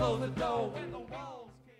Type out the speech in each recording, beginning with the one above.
close the door when the walls cave.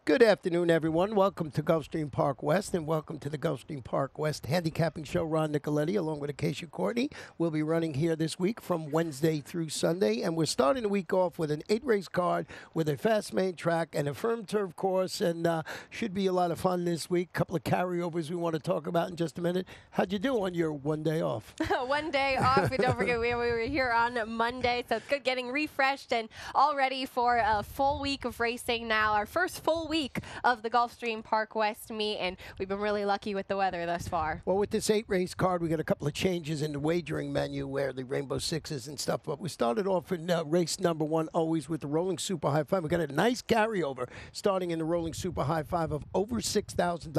Good afternoon, everyone. Welcome to Gulfstream Park West, and welcome to the Gulfstream Park West Handicapping Show. Ron Nicoletti, along with Acacia Courtney, will be running here this week from Wednesday through Sunday, and we're starting the week off with an 8-race card with a fast main track and a firm turf course, and should be a lot of fun this week. A couple of carryovers we want to talk about in just a minute. How'd you do on your one day off? One day off. And don't forget, we were here on Monday, so it's good getting refreshed and all ready for a full week of racing now. Our first full week of the Gulfstream Park West meet, and we've been really lucky with the weather thus far. Well, with this 8-race card, we got a couple of changes in the wagering menu where the Rainbow Sixes and stuff, but we started off in race number 1 always with the Rolling Super High Five. We got a nice carryover starting in the Rolling Super High Five of over $6,000.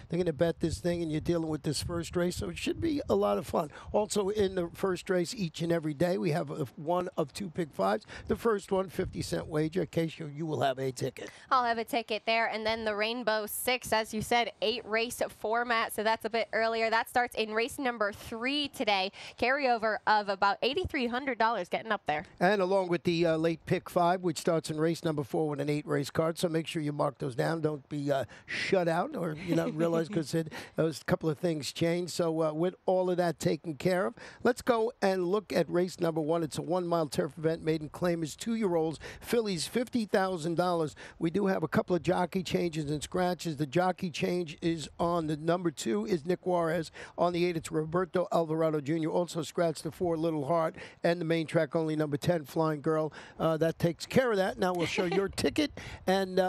They're going to bet this thing, and you're dealing with this first race, so it should be a lot of fun. Also, in the first race each and every day, we have one of 2 Pick Fives. The first one, 50-cent wager. Acacia, you will have a ticket. I'll have a ticket there. And then the Rainbow Six, as you said, 8-race format, so that's a bit earlier. That starts in race number 3 today. Carryover of about $8,300 getting up there. And along with the late Pick 5, which starts in race number 4 with an 8-race card, so make sure you mark those down. Don't be shut out or realize because those couple of things changed. So with all of that taken care of, let's go and look at race number 1. It's a 1-mile turf event. Maiden claim is 2-year-olds. Fillies, $50,000. We do have a couple of jockey changes and scratches. The jockey change is on the number 2 is Nick Juarez. On the 8, it's Roberto Alvarado Jr. Also scratched the 4 Little Heart, and the main track only number 10 Flying Girl. That takes care of that. Now we'll show your ticket and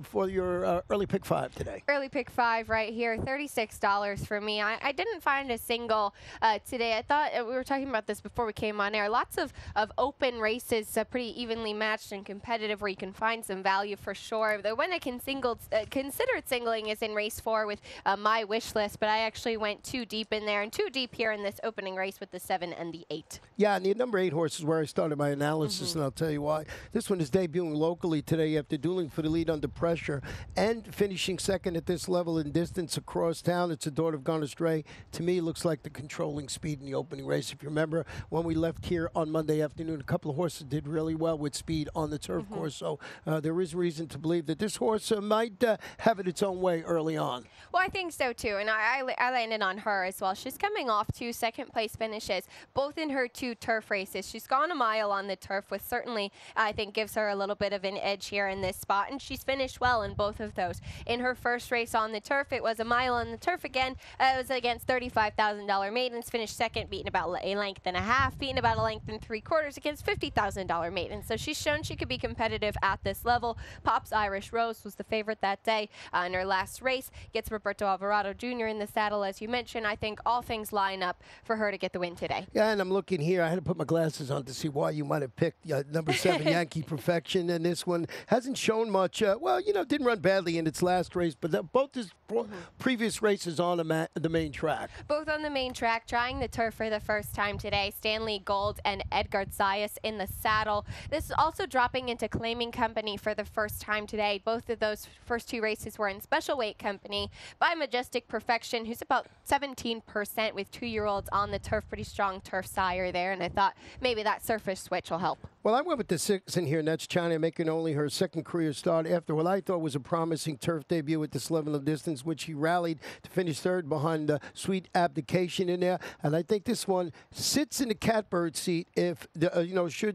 for your early Pick 5 today. Early Pick 5 right here, $36 for me. I didn't find a single today. I thought we were talking about this before we came on air. Lots of open races, pretty evenly matched and competitive, where you can find some value for sure. The one I considered singling is in race 4 with my wish list, but I actually went too deep in there and too deep here in this opening race with the 7 and the 8. Yeah, and the number 8 horse is where I started my analysis, and I'll tell you why. This one is debuting locally today after dueling for the lead under pressure and finishing second at this level in distance across town. It's a daughter of Gone Astray. To me, it looks like the controlling speed in the opening race. If you remember, when we left here on Monday afternoon, a couple of horses did really well with speed on the turf course, so there is reason to believe that this horse might have it its own way early on. Well, I think so too, and I landed on her as well. She's coming off 2 second-place finishes, both in her 2 turf races. She's gone a mile on the turf, which certainly I think gives her a little bit of an edge here in this spot, and she's finished well in both of those. In her first race on the turf, it was a mile on the turf again. It was against $35,000 maidens, finished second, beaten about a length and a half, beaten about a length and 3/4 against $50,000 maidens. So she's shown she could be competitive at this level. Pop's Irish Rose was the favorite that day in her last race. Gets Roberto Alvarado Jr. in the saddle, as you mentioned. I think all things line up for her to get the win today. Yeah, and I'm looking here. I had to put my glasses on to see why you might have picked number 7, Yankee Perfection, and this one hasn't shown much. Well, didn't run badly in its last race, but both his previous races on the main track. Both on the main track, trying the turf for the first time today. Stanley Gold and Edgar Zayas in the saddle. This is also dropping into claiming company for the first time today. Both of those first 2 races were in special weight company by Majestic Perfection, who's about 17% with 2-year-olds on the turf. Pretty strong turf sire there, and I thought maybe that surface switch will help. Well, I went with the 6 in here, and that's China, making only her 2nd career start after what I thought was a promising turf debut at this level of distance, which she rallied to finish 3rd behind Sweet Abdication in there. And I think this one sits in the catbird seat if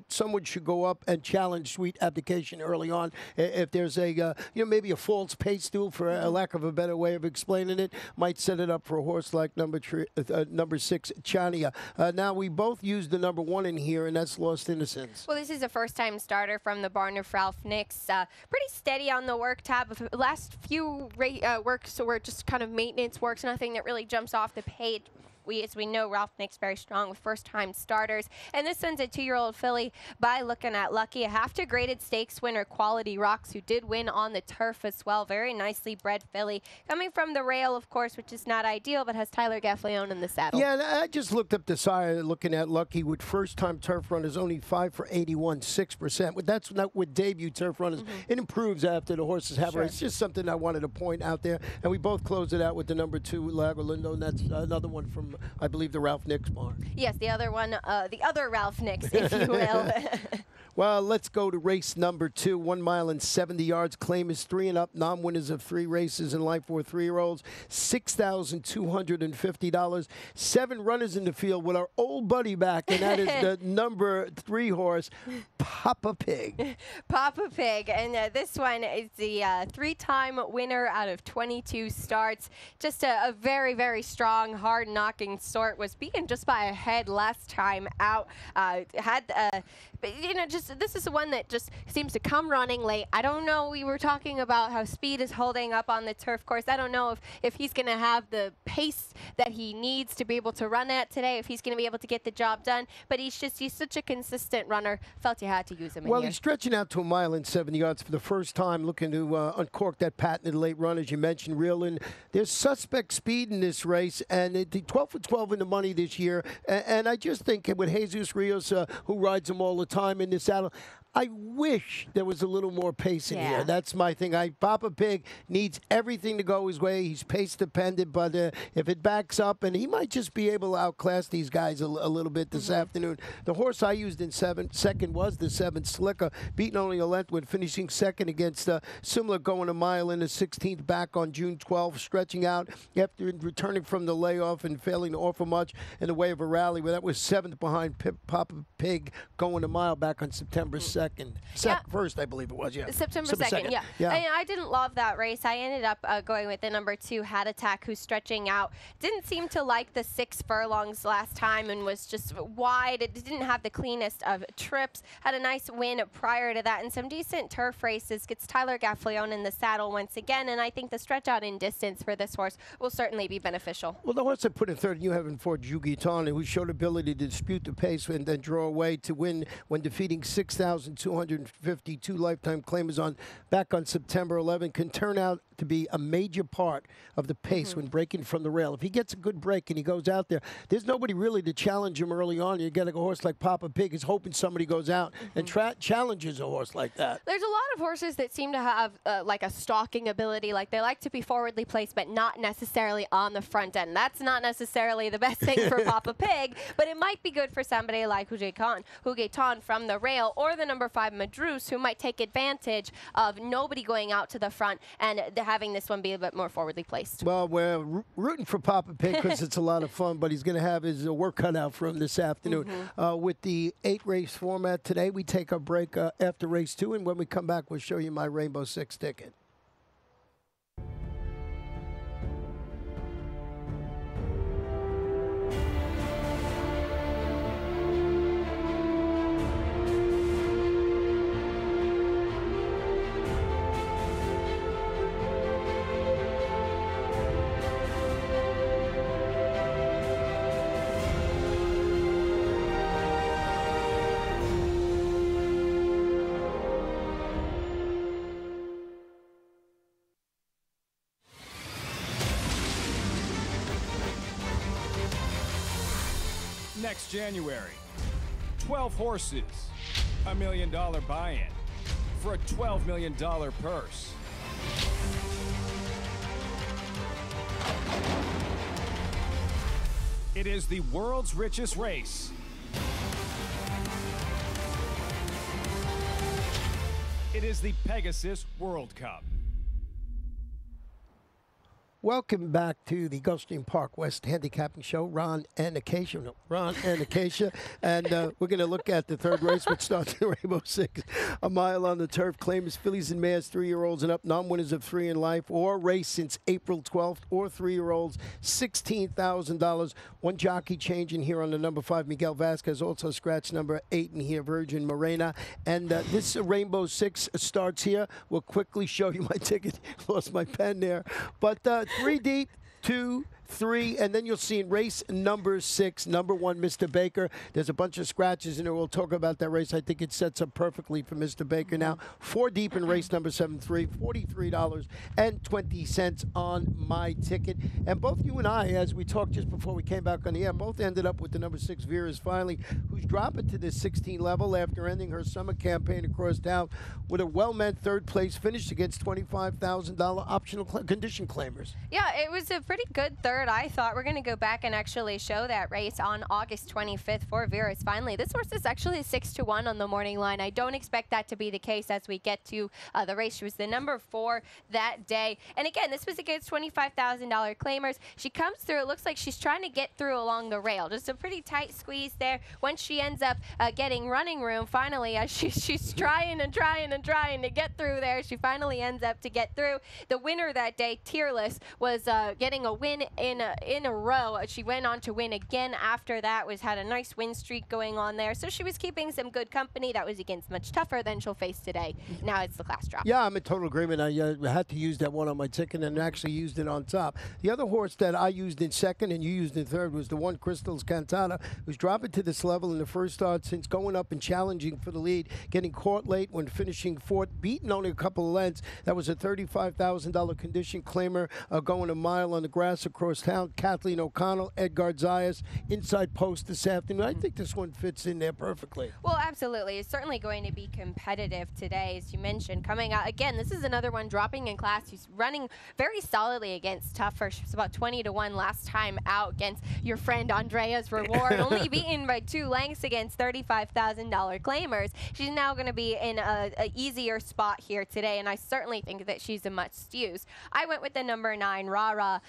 someone should go up and challenge Sweet Abdication early on. If there's a maybe a false pace duel, for a lack of a better way of explaining it, might set it up for a horse like number 6, Chania. Now we both used the number 1 in here, and that's Lost Innocence. Well, this is a first-time starter from the barn of Ralph Nix. Pretty steady on the work tab. The last few works were just kind of maintenance works, nothing that really jumps off the page. as we know, Ralph Nick's very strong with first-time starters. And this one's a 2-year-old filly by Looking at Lucky, a half-to graded stakes winner, Quality Rocks, who did win on the turf as well. Very nicely bred filly. Coming from the rail, of course, which is not ideal, but has Tyler Gaffleone in the saddle. Yeah, and I just looked up the sire Looking at Lucky with first-time turf runners, only 5 for 81, 6%. But that's not with debut turf runners. It improves after the horses have raced. It's just something I wanted to point out there. And we both closed it out with the number 2, Lagolindo, and that's another one from, I believe, the Ralph Nick's barn. Yes, the other one, the other Ralph Nicks, if you will. Well, let's go to race number 2, 1 mile and 70 yards. Claim is 3 and up. Non-winners of 3 races in life for 3-year-olds. $6,250. 7 runners in the field with our old buddy back, and that is the number 3 horse, Papa Pig. Papa Pig, and this one is the 3-time winner out of 22 starts. Just a very, very strong, hard-knocking sort. Was beaten just by a head last time out. This is the one that just seems to come running late. I don't know. We were talking about how speed is holding up on the turf course. I don't know if he's going to have the pace that he needs to be able to run at today, if he's going to be able to get the job done. But he's such a consistent runner. Felt you had to use him. Well, he's stretching out to 1 mile and 70 yards for the first time, looking to uncork that patented late run, as you mentioned, reeling. There's suspect speed in this race, and the 12 for 12 in the money this year. And I just think with Jesus Rios, who rides him all the time in the saddle, I wish there was a little more pace in here. That's my thing. Papa Pig needs everything to go his way. He's pace dependent, but if it backs up, and he might just be able to outclass these guys a little bit this afternoon. The horse I used in second was the 7 Slicker, beating only a length when finishing second against similar going a mile in the 16th back on June 12th, stretching out after returning from the layoff and failing to offer much in the way of a rally. Well, that was 7th behind Papa Pig going a mile back on September 2nd. First, I believe it was, September 2nd, yeah. I didn't love that race. I ended up going with the number 2, Hat Attack, who's stretching out. Didn't seem to like the 6 furlongs last time and was just wide. It didn't have the cleanest of trips. Had a nice win prior to that and some decent turf races. Gets Tyler Gaffleone in the saddle once again, and I think the stretch out in distance for this horse will certainly be beneficial. Well, the horse I put in third, you have in fourth, Jugiton, who showed ability to dispute the pace and then draw away to win when defeating 6,252 lifetime claimers back on September 11, can turn out to be a major part of the pace when breaking from the rail. If he gets a good break and he goes out there, there's nobody really to challenge him early on. You get a horse like Papa Pig is hoping somebody goes out and challenges a horse like that. There's a lot of horses that seem to have like a stalking ability, like they like to be forwardly placed, but not necessarily on the front end. That's not necessarily the best thing for Papa Pig, but it might be good for somebody like Hugeton from the rail, or the number 5 Madrus, who might take advantage of nobody going out to the front and having this one be a bit more forwardly placed. Well, we're rooting for Papa Pig because it's a lot of fun, but he's going to have his work cut out for him this afternoon. With the 8-race format today, we take a break after race 2, and when we come back, we'll show you my Rainbow 6 ticket. Next January, 12 horses, $1 million buy-in for a $12 million purse. It is the world's richest race. It is the Pegasus World Cup. Welcome back to the Gulfstream Park West Handicapping Show. Ron and Acacia. And we're going to look at the third race, which starts in Rainbow 6. A mile on the turf. Claimers, fillies and mares, 3-year-olds and up. Non-winners of 3 in life or race since April 12th, or 3-year-olds, $16,000. One jockey change in here on the number 5, Miguel Vasquez. Also scratch number 8 in here, Virgin Morena. And this Rainbow 6 starts here. We'll quickly show you my ticket. Lost my pen there. But 3 deep, 2, 3, and then you'll see in race number 6, number 1, Mr. Baker. There's a bunch of scratches in there. We'll talk about that race. I think it sets up perfectly for Mr. Baker now. 4 deep in race number 7-3, $43.20 on my ticket. And both you and I, as we talked just before we came back on the air, both ended up with the number 6, Vera's Finally, who's dropping to the 16 level after ending her summer campaign across town with a well-meant 3rd place finish against $25,000 optional condition claimers. Yeah, it was a pretty good 3rd, I thought. We're going to go back and actually show that race on August 25th for Vera's Finally. This horse is actually a 6-1 on the morning line. I don't expect that to be the case as we get to the race. She was the number 4 that day. And again, this was against $25,000 claimers. She comes through. It looks like she's trying to get through along the rail. Just a pretty tight squeeze there. Once she ends up getting running room, finally, as she's trying to get through there, she finally ends up to get through. The winner that day, Tearless, was getting a win in a row. She went on to win again after that. Had a nice win streak going on there. So she was keeping some good company. That was against much tougher than she'll face today. Now it's the class drop. Yeah, I'm in total agreement. I had to use that one on my ticket and actually used it on top. The other horse that I used in 2nd and you used in 3rd was the one Crystal's Cantata, who's dropping to this level in the first start since going up and challenging for the lead, getting caught late when finishing 4th, beaten only a couple of lengths. That was a $35,000 condition claimer going a mile on the grass across town. Kathleen O'Connell, Edgar Zayas, inside post this afternoon. I think this one fits in there perfectly. Well, absolutely. It's certainly going to be competitive today, as you mentioned. Coming out, again, this is another one dropping in class. He's running very solidly against tougher. She was about 20-1 last time out against your friend Andrea's Reward, only beaten by 2 lengths against $35,000 claimers. She's now going to be in an easier spot here today, and I certainly think that she's a must-use. I went with the number 9, Rara,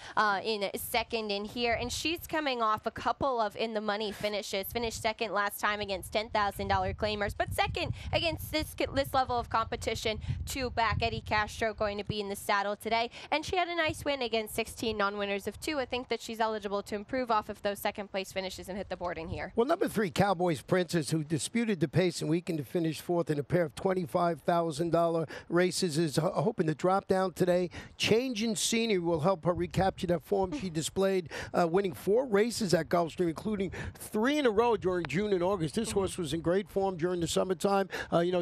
in 2nd in here, and she's coming off a couple of in-the-money finishes. Finished 2nd last time against $10,000 claimers, but 2nd against this level of competition. 2 back. Eddie Castro going to be in the saddle today, and she had a nice win against 16 non-winners of 2. I think that she's eligible to improve off of those 2nd-place finishes and hit the board in here. Well, number 3, Cowboys Princess, who disputed the pace and weekend to finish 4th in a pair of $25,000 races, is hoping to drop down today. Change in scenery will help her recapture that form she displayed, winning 4 races at Gulfstream, including 3 in a row during June and August. This horse was in great form during the summertime,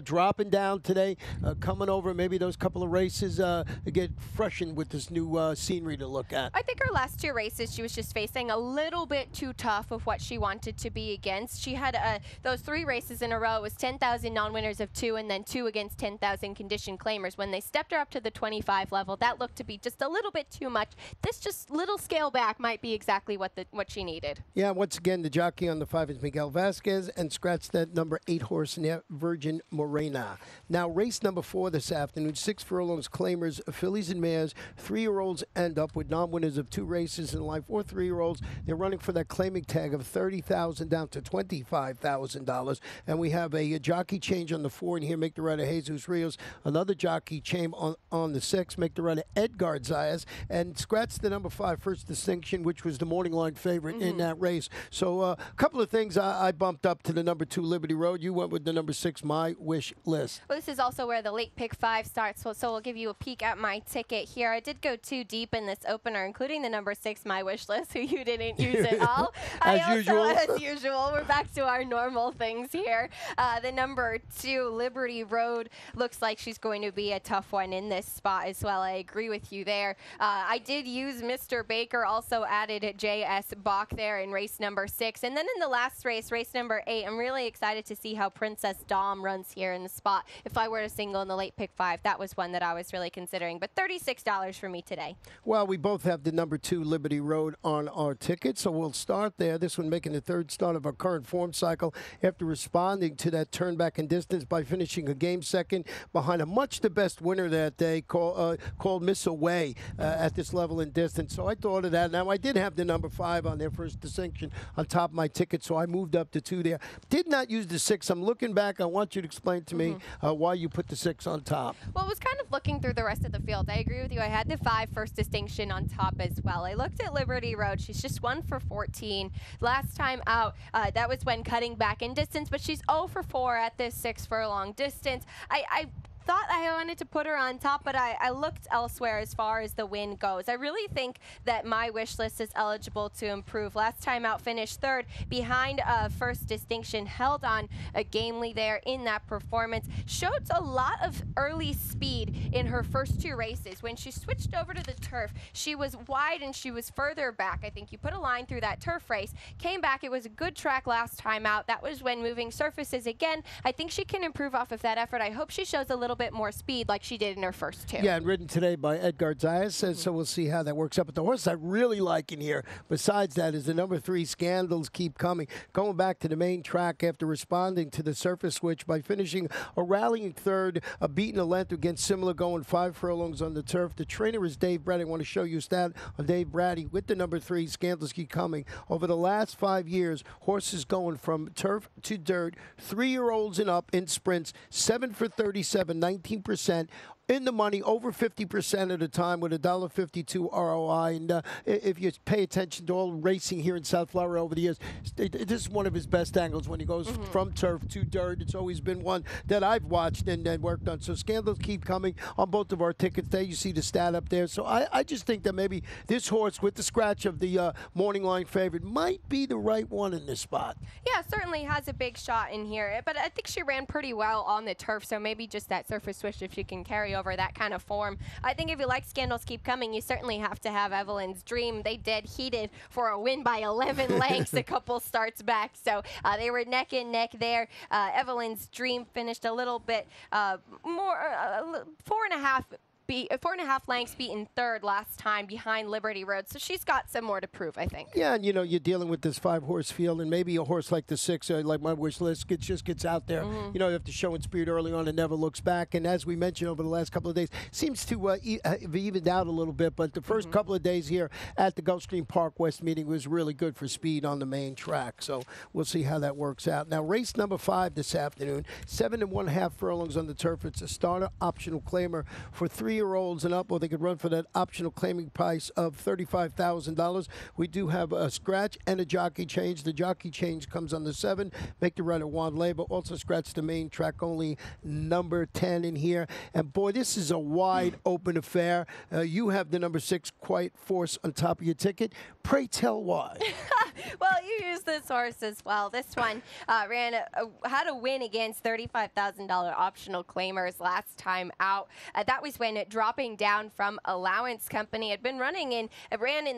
dropping down today, coming over maybe those couple of races, get freshened with this new scenery to look at. I think her last 2 races, she was just facing a little bit too tough of what she wanted to be against. She had those 3 races in a row. It was 10,000 non-winners of 2 and then 2 against 10,000 condition claimers. When they stepped her up to the 25 level, that looked to be just a little bit too much. This just little scale back might be exactly what she needed. Yeah, once again, the jockey on the 5 is Miguel Vasquez, and scratch that number 8 horse in there, Virgin Morena. Now, race number 4 this afternoon, 6 furlongs claimers, fillies and mares. 3-year-olds end up with non-winners of 2 races in life, or 3-year-olds. They're running for that claiming tag of $30,000 down to $25,000. And we have a jockey change on the 4 in here, make the rider Jesus Rios. Another jockey change on the 6, make the rider Edgar Zayas. And scratch the number 5, First Distinction, which was the morning line favorite in that race. So a couple of things I bumped up to the number 2, Liberty Road. You went with the number 6, My Wish List. Well, this is also where the late pick 5 starts, so we'll give you a peek at my ticket here. I did go 2 deep in this opener, including the number 6, My Wish List, who you didn't use at all. As usual, we're back to our normal things here. The number 2, Liberty Road, looks like she's going to be a tough one in this spot as well. I agree with you there. I did use Mr. Baker, also added J.S. Bach there in race number 6. And then in the last race, race number 8, I'm really excited to see how Princess Dom runs here in the spot. If I were to single in the late pick 5, that was one that I was really considering. But $36 for me today. Well, we both have the number 2, Liberty Road, on our ticket, so we'll start there. This one making the 3rd start of our current form cycle after responding to that turn back in distance by finishing a game 2nd behind a much the best winner that day called Miss Away at this level in distance. So I thought of that. Now, I did have the number 5 on their First Distinction on top of my ticket, so I moved up to 2 there. Did not use the 6. I'm looking back. I want you to explain to me why you put the 6 on top. Well, I was kind of looking through the rest of the field. I agree with you. I had the 5 First Distinction on top as well. I looked at Liberty Road. She's just 1 for 14. Last time out, that was when cutting back in distance, but she's 0 for 4 at this 6 furlong distance. I thought I wanted to put her on top, but I looked elsewhere as far as the win goes. I really think that my wish list is eligible to improve. Last time out, finished third behind first distinction, held on gamely there in that performance. Showed a lot of early speed in her first two races. When she switched over to the turf, she was wide and she was further back. I think you put a line through that turf race, came back. It was a good track last time out. That was when moving surfaces again. I think she can improve off of that effort. I hope she shows a little bit more speed like she did in her first two. Yeah, and ridden today by Edgar Zayas, so we'll see how that works out. But the horse I really like in here, besides that, is the number 3, Scandals Keep Coming. Going back to the main track after responding to the surface switch by finishing a rallying third, beating a length against similar, going 5 furlongs on the turf. The trainer is Dave Brady. I want to show you a stat on Dave Brady with the number 3, Scandals Keep Coming. Over the last 5 years, horses going from turf to dirt, 3-year-olds and up in sprints, 7 for 37, 19%. In the money, over 50% of the time with a $1.52 ROI. And if you pay attention to all racing here in South Florida over the years, this is one of his best angles when he goes from turf to dirt. It's always been one that I've watched and worked on. So Scandals Keep Coming on both of our tickets. There you see the stat up there. So I just think that maybe this horse with the scratch of the morning line favorite might be the right one in this spot. Yeah, certainly has a big shot in here. But I think she ran pretty well on the turf, so maybe just that surface switch if she can carry over that kind of form. I think if you like Scandals Keep Coming, you certainly have to have Evelyn's Dream. They did heated for a win by 11 lengths a couple starts back, so they were neck and neck there. Evelyn's Dream finished a little bit more, 4.5 lengths beaten third last time behind Liberty Road, so she's got some more to prove, I think. Yeah, and you're dealing with this 5-horse field, and maybe a horse like the 6, like my wish list, just gets out there. You have to show in speed early on and never looks back. And as we mentioned over the last couple of days, seems to have evened out a little bit. But the first couple of days here at the Gulfstream Park West meeting was really good for speed on the main track. So we'll see how that works out. Now, race number 5 this afternoon, 7 1/2 furlongs on the turf. It's a starter optional claimer for 3-year-olds and up, or they could run for that optional claiming price of $35,000. We do have a scratch and a jockey change. The jockey change comes on the 7. Make the rider Juan Labor. Also scratch the main track, only number 10 in here. And boy, this is a wide open affair. You have the number 6, Quiet Force, on top of your ticket. Pray tell why. Well, you used this horse as well. This one had a win against $35,000 optional claimers last time out. That was when dropping down from Allowance Company. Had been ran in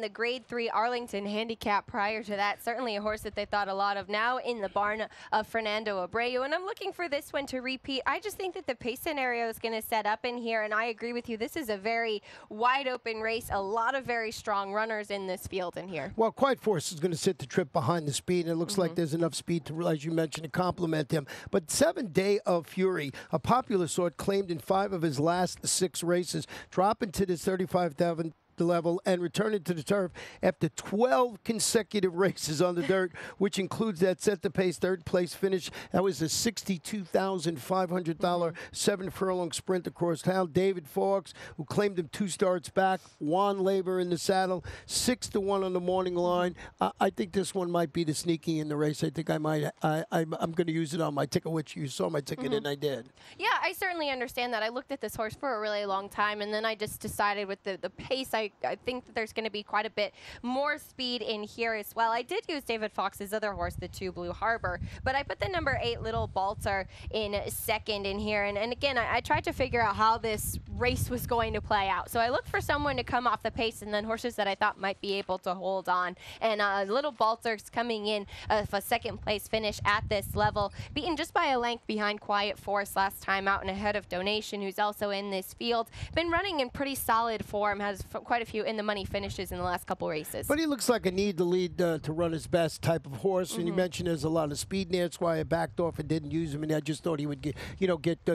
the Grade 3 Arlington Handicap prior to that. Certainly a horse that they thought a lot of. Now in the barn of Fernando Abreu, and I'm looking for this one to repeat. I just think that the pace scenario is going to set up in here, and I agree with you. This is a very wide open race. A lot of very strong runners in this field in here. Well, Quiet Force is going to sit the trip behind the speed, and it looks like there's enough speed to, as you mentioned, to complement him. But 7 Day of Fury, a popular sort, claimed in 5 of his last 6 races, dropping to this 35,000 level and returning to the turf after 12 consecutive races on the dirt, which includes that set the pace 3rd place finish. That was a $62,500 7-furlong sprint across town. David Fawkes, who claimed him 2 starts back. Juan Labor in the saddle, 6-1 on the morning line. I think this one might be the sneaky in the race. I think I'm going to use it on my ticket, which you saw my ticket, and I did. Yeah, I certainly understand that. I looked at this horse for a really long time, and then I just decided with the pace, I think that there's going to be quite a bit more speed in here as well. I did use David Fox's other horse, the 2 Blue Harbor, but I put the number 8 Little Baltar in second in here. And again, I tried to figure out how this race was going to play out. So I looked for someone to come off the pace and then horses that I thought might be able to hold on. And Little Baltar's coming in for a 2nd place finish at this level, beaten just by a length behind Quiet Force last time out and ahead of Donation, who's also in this field. Been running in pretty solid form, has quite a few in the money finishes in the last couple races. But he looks like a need to lead to run his best type of horse. And you mentioned there's a lot of speed in there. That's why I backed off and didn't use him. And I just thought he would get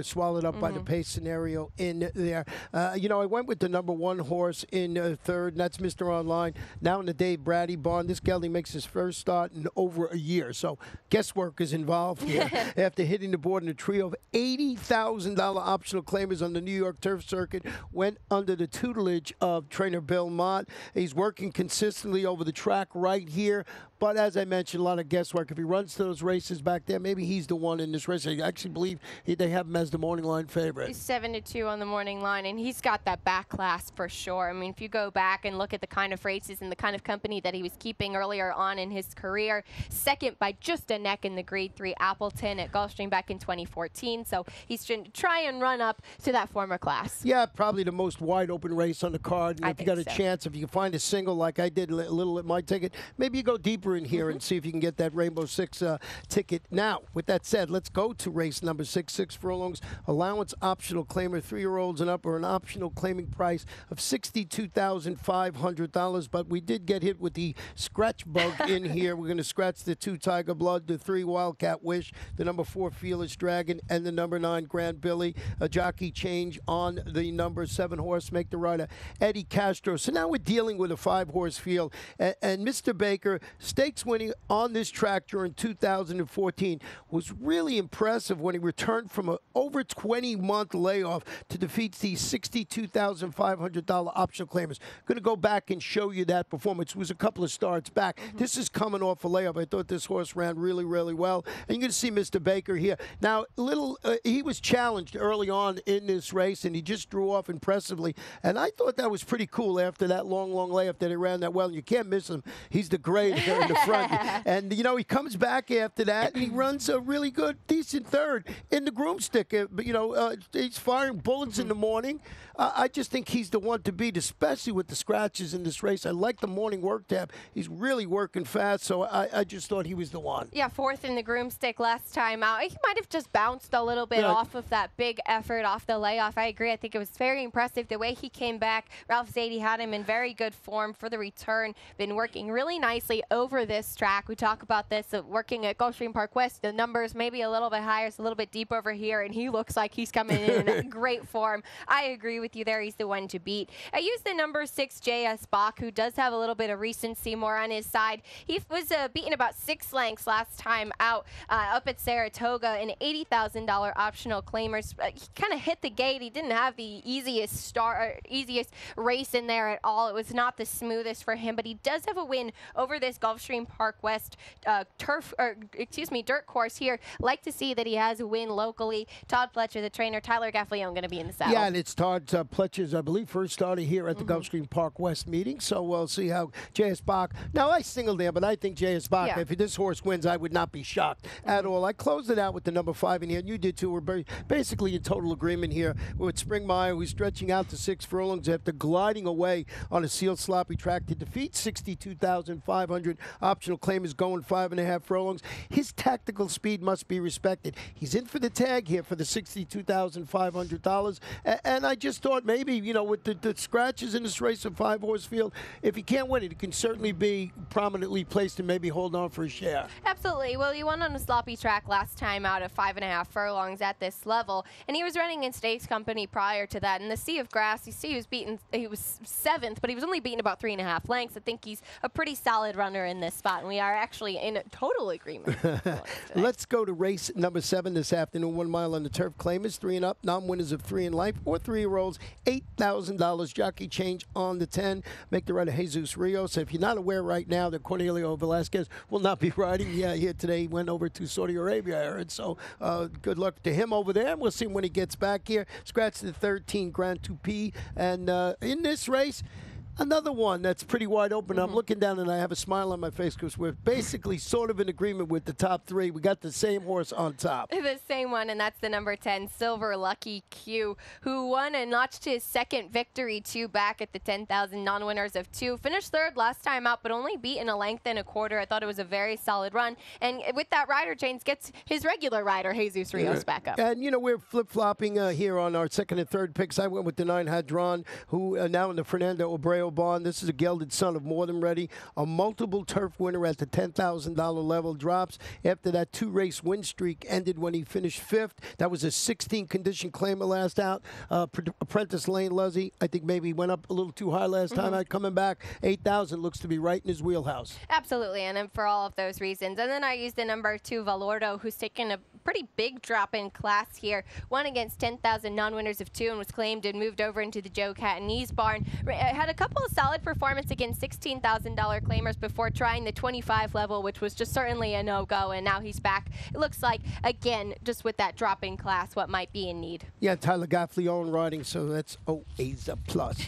swallowed up by the pace scenario in there. I went with the number 1 horse in 3rd, and that's Mr. Online. Now in the Dave Brady barn. This gelding makes his first start in over a year. So guesswork is involved here. After hitting the board in a trio of $80,000 optional claimers on the New York turf circuit, went under the tutelage of trainer Bill Mott. He's working consistently over the track right here. But as I mentioned, a lot of guesswork. If he runs to those races back there, maybe he's the one in this race. I actually believe they have him as the morning line favorite. He's 7-2 on the morning line, and he's got that back class for sure. I mean, if you go back and look at the kind of races and the kind of company that he was keeping earlier on in his career, second by just a neck in the Grade 3 Appleton at Gulfstream back in 2014. So he's trying to try and run up to that former class. Yeah, probably the most wide open race on the card. I if you got a think so. chance, if you can find a single like I did, a little at my ticket, maybe you go deeper in here and see if you can get that Rainbow Six ticket. Now, with that said, let's go to race number 6, 6 furlongs. Allowance optional claimer, 3-year-olds and up, or an optional claiming price of $62,500. But we did get hit with the scratch bug in here. We're going to scratch the 2 Tiger Blood, the 3 Wildcat Wish, the number 4 Fearless Dragon, and the number 9 Grand Billy. A jockey change on the number 7 horse, make the rider Eddie Castro. So now we're dealing with a 5-horse field. And Mr. Baker, stakes winning on this track during 2014, was really impressive when he returned from an over 20-month layoff to defeat the $62,500 optional claimers. Going to go back and show you that performance. It was a couple of starts back. This is coming off a layoff. I thought this horse ran really, really well. And you're going to see Mr. Baker here. Now, he was challenged early on in this race, and he just drew off impressively. And I thought that was pretty cool after that long, long layoff that he ran that well. And you can't miss him. He's the great there in the front. And, you know, he comes back after that, and he runs a really good, decent third in the Groomstick. He's firing bullets in the morning. I just think he's the one to beat, especially with the scratches in this race. I like the morning work tab. He's really working fast, so I just thought he was the one. Yeah, 4th in the Groomstick last time out. He might have just bounced a little bit off of that big effort off the layoff. I agree. I think it was very impressive the way he came back. Ralph Zadie had him in very good form for the return. Been working really nicely over this track. We talk about this working at Gulfstream Park West. The numbers maybe a little bit higher, it's a little bit deep over here, and he looks like he's coming in great form. I agree with you there. He's the one to beat. I used the number 6 J.S. Bach, who does have a little bit of recency more on his side. He was beaten about 6 lengths last time out up at Saratoga, an $80,000 optional claimers. He kind of hit the gate. He didn't have the easiest race in there at all. It was not the smoothest for him, but he does have a win over this Gulfstream Park West dirt course here. Like to see that he has a win locally. Todd Pletcher, the trainer, Tyler Gaffleone going to be in the saddle. Yeah, and it's Todd Pletcher's, I believe, first starter here at the Gulfstream Park West meeting. So we'll see how J.S. Bach. Now, I singled there, but I think J.S. Bach, if this horse wins, I would not be shocked at all. I closed it out with the number 5 in here, and you did too. We're basically in total agreement here with Springmeyer, who's stretching out to 6 furlongs after gliding away on a sealed sloppy track to defeat 62,500 optional claimers going 5.5 furlongs. His tactical speed must be respected. He's in for the tag here for the $62,500. And I just thought maybe, with the scratches in this race of 5-horse field, if he can't win it, it can certainly be prominently placed and maybe hold on for a share. Absolutely. Well, he won on a sloppy track last time out of 5.5 furlongs at this level, and he was running in Stakes Company prior to that. In the Sea of Grass, you see he was 7th, but he was only beaten about 3.5 lengths. I think he's a pretty solid runner in this spot, and we are actually in total agreement. Let's go to race number 7 this afternoon. 1 mile on the turf. Claimers 3 and up, non-winners of 3 in life or 3-year-olds. $8,000 jockey change on the 10. Make the rider Jesus Rios. If you're not aware right now that Cornelio Velasquez will not be riding here today, he went over to Saudi Arabia, I heard. So good luck to him over there. We'll see him when he gets back here. Scratch the 13 Grand Toupee. And in this race, another one that's pretty wide open. I'm looking down and I have a smile on my face because we're basically sort of in agreement with the top 3. We got the same horse on top. The same one, and that's the number 10, Silver Lucky Q, who won and notched his 2nd victory, back at the 10,000 non-winners of 2. Finished 3rd last time out, but only beaten a length and a quarter. I thought it was a very solid run. And with that rider change, gets his regular rider, Jesus Rios, back up. And, we're flip-flopping here on our 2nd and 3rd picks. I went with the 9 Hadron, who now in the Fernando Abreu Bond. This is a gelded son of More Than Ready, a multiple turf winner at the $10,000 level. Drops after that 2-race win streak ended when he finished 5th. That was a 16-condition claimer last out. Apprentice Lane Luzzy, I think maybe went up a little too high last time out. Coming back, 8,000 looks to be right in his wheelhouse. Absolutely, and for all of those reasons. And then I used the number 2, Valordo, who's taken a pretty big drop in class here. Won against 10,000 non-winners of 2 and was claimed and moved over into the Joe Catanese barn. Had a couple couple of solid performance against $16,000 claimers before trying the 25 level, which was just certainly a no-go, and now he's back. It looks like, again, just with that drop in class, what might be in need. Yeah, Tyler Gaffley on riding, so that's always a plus.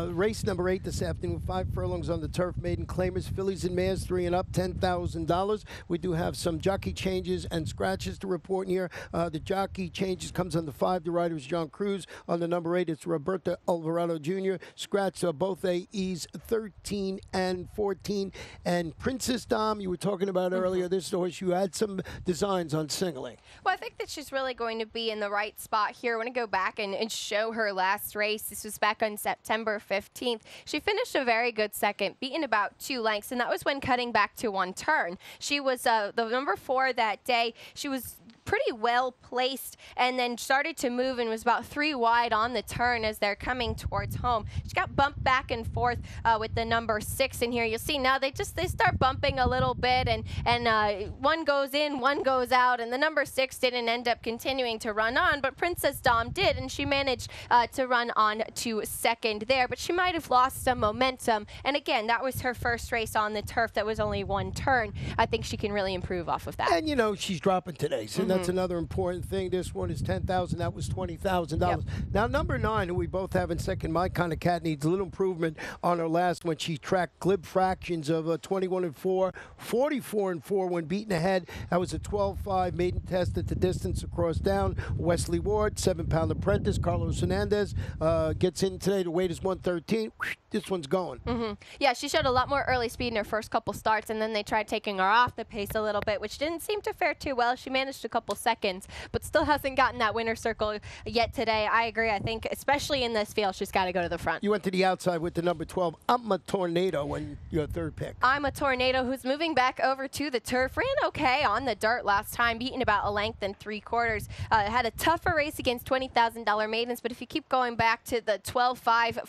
Race number 8 this afternoon, 5 furlongs on the turf. Maiden claimers, fillies and mares, 3 and up, $10,000. We do have some jockey changes and scratches to report in here. The jockey changes comes on the 5. The rider is John Cruz. On the number 8, it's Roberto Alvarado Jr. Scratch both AEs 13 and 14. And Princess Dom, you were talking about earlier, this horse, you had some designs on singling. Well, I think that she's really going to be in the right spot here. I want to go back and show her last race. This was back on September 15th. She finished a very good second, beaten about 2 lengths, and that was when cutting back to 1 turn. She was the number 4 that day. She was pretty well placed and then started to move and was about 3 wide on the turn as they're coming towards home. She got bumped back and forth with the number 6 in here. You'll see now they start bumping a little bit, and one goes in, one goes out, and the number 6 didn't end up continuing to run on, but Princess Dom did, and she managed to run on to second there, but she might have lost some momentum, and again, that was her first race on the turf. That was only 1 turn. I think she can really improve off of that. And, you know, she's dropping today, so that's another important thing. This one is $10,000. That was $20,000. Yep. Now, number 9, who we both have in second, My Kind of Cat, needs a little improvement on her last one. She tracked glib fractions of 21 and 4, 44 and 4 when beaten ahead. That was a 12-5 maiden test at the distance across down. Wesley Ward, 7-pound apprentice. Carlos Hernandez gets in today. The weight is 113. This one's going. Yeah, she showed a lot more early speed in her first couple starts, and then they tried taking her off the pace a little bit, which didn't seem to fare too well. She managed a couple seconds, but still hasn't gotten that winner's circle yet today. I agree. I think, especially in this field, she's got to go to the front. You went to the outside with the number 12, I'm a Tornado, and your third pick. I'm a Tornado, who's moving back over to the turf. Ran okay on the dirt last time, beaten about a length and 3/4. Had a tougher race against $20,000 maidens, but if you keep going back to the 12-5,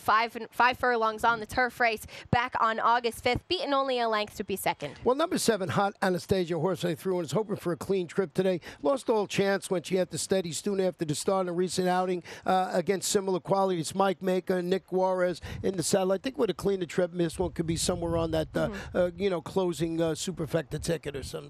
5 furlongs on the turf race back on August 5th, beaten only a length to be second. Well, number 7, Hot Anastasia, horse I threw and is hoping for a clean trip today. Lost all chance when she had to steady soon after the start in a recent outing against similar qualities. Mike Maker, Nick Juarez in the saddle. I think with a cleaner trip, this one could be somewhere on that, closing superfecta ticket or some,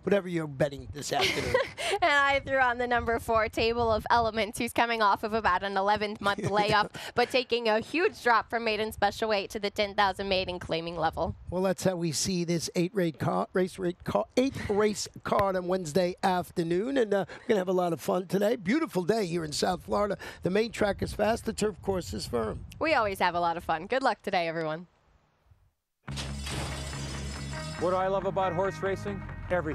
whatever you're betting this afternoon. And I threw on the number 4, Table of Elements, who's coming off of about an 11-month layoff, but taking a huge drop from maiden special weight to the 10,000 maiden claiming level. Well, that's how we see this 8-race card on Wednesday afternoon, and we're going to have a lot of fun today. Beautiful day here in South Florida. The main track is fast. The turf course is firm. We always have a lot of fun. Good luck today, everyone. What do I love about horse racing? Everything.